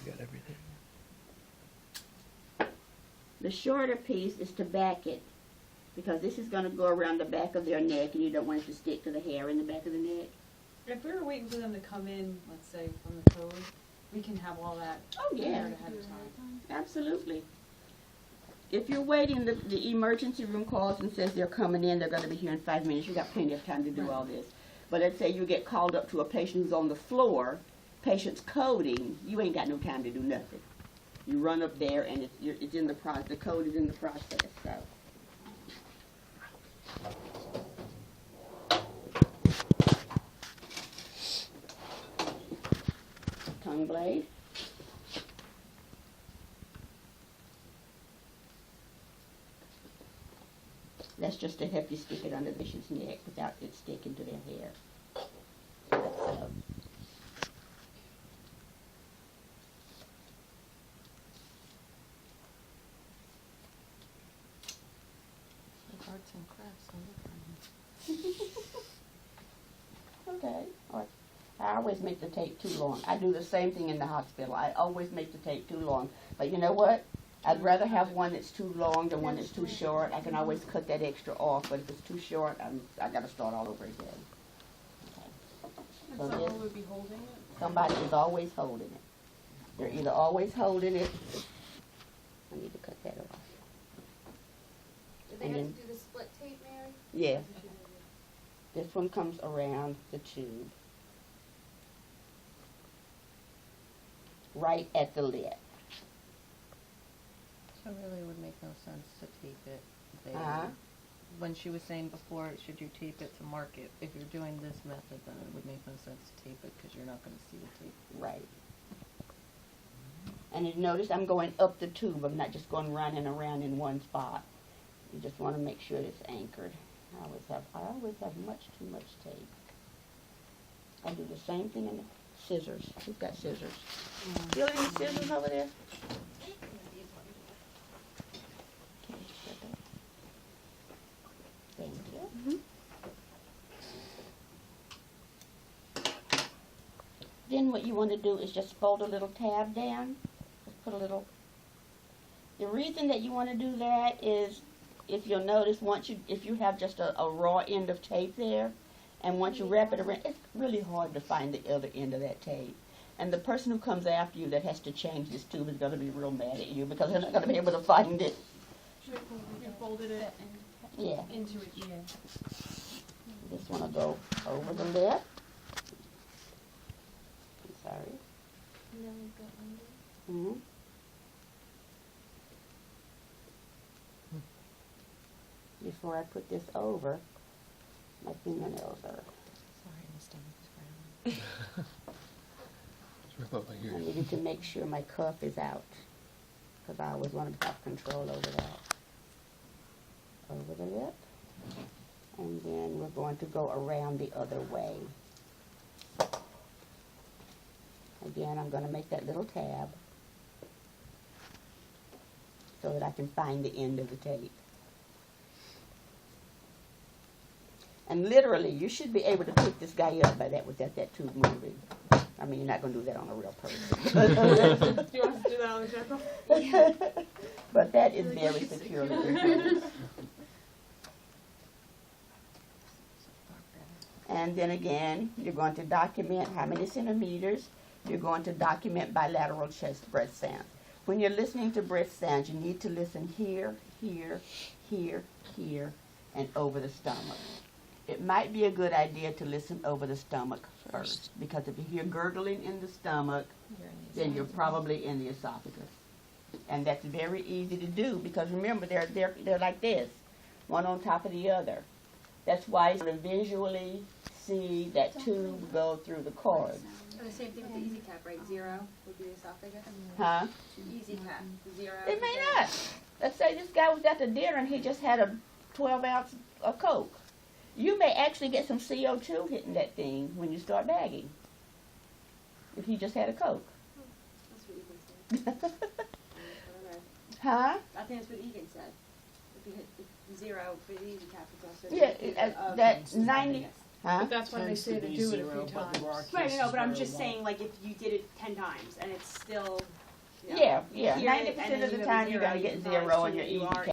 got everything. The shorter piece is to back it, because this is going to go around the back of their neck, and you don't want it to stick to the hair in the back of the neck. If we were waiting for them to come in, let's say, from the code, we can have all that prepared ahead of time. Absolutely. If you're waiting, the emergency room calls and says they're coming in, they're going to be here in 5 minutes, you've got plenty of time to do all this. But let's say you get called up to a patient who's on the floor, patient's coding, you ain't got no time to do nothing. You run up there and it's in the process, the code is in the process, so. Tongue blade. That's just to help you stick it under the patient's neck without it sticking to their hair. Arts and crafts. Okay. I always make the tape too long. I do the same thing in the hospital. I always make the tape too long. But you know what? I'd rather have one that's too long than one that's too short. I can always cut that extra off, but if it's too short, I got to start all over again. Okay. And someone would be holding it? Somebody is always holding it. They're either always holding it. I need to cut that off. Do they have to do the split tape, Mary? Yeah. This one comes around the tube. Right at the lip. So really it would make no sense to tape it there. Uh-huh. When she was saying before, should you tape it to mark it? If you're doing this method, then it would make no sense to tape it because you're not going to see the tape. Right. And you notice I'm going up the tube. I'm not just going round and around in one spot. You just want to make sure it's anchored. I always have much too much tape. I do the same thing in the scissors. Who's got scissors? Feel any scissors over there? Thank you. Then what you want to do is just fold a little tab down. Just put a little. The reason that you want to do that is, if you'll notice, if you have just a raw end of tape there, and once you wrap it around, it's really hard to find the other end of that tape. And the person who comes after you that has to change this tube is going to be real mad at you because they're not going to be able to find it. You folded it Yeah. into it, yeah. This one will go over the lip. I'm sorry. And then we go under. Mm-hmm. Before I put this over, my fingernails are. Sorry, my stomach is growling. I needed to make sure my cuff is out, because I always want to have control over that. Over the lip. And then we're going to go around the other way. Again, I'm going to make that little tab so that I can find the end of the tape. And literally, you should be able to pick this guy up by that without that tube moving. I mean, you're not going to do that on a real person. Do you want us to do that on the check? But that is very securely controlled. And then again, you're going to document how many centimeters. You're going to document bilateral chest breath sounds. When you're listening to breath sounds, you need to listen here, here, here, here, and over the stomach. It might be a good idea to listen over the stomach first, because if you hear gurgling in the stomach, then you're probably in the esophagus. And that's very easy to do, because remember, they're like this, one on top of the other. That's why you can visually see that tube go through the cords. And the same thing with the easy cap, right? 0 would be the esophagus. Huh? Easy cap, 0. It may not. Let's say this guy was at the dinner and he just had a 12-ounce of Coke. You may actually get some CO2 hitting that thing when you start bagging, if he just had a Coke. That's what Egan said. Huh? I think that's what Egan said. If you hit 0 for the easy cap, it's also Yeah, that 90. Huh? But that's why they Tends say to be do it a zero, few but there are times. Right, cases no, but I'm where it just won't. saying, like, if you did it 10 times and it's still, you know, Yeah, you yeah. hear it 90% and then of the you have a time you're zero, gonna you get can zero probably on your assume that you are EDK.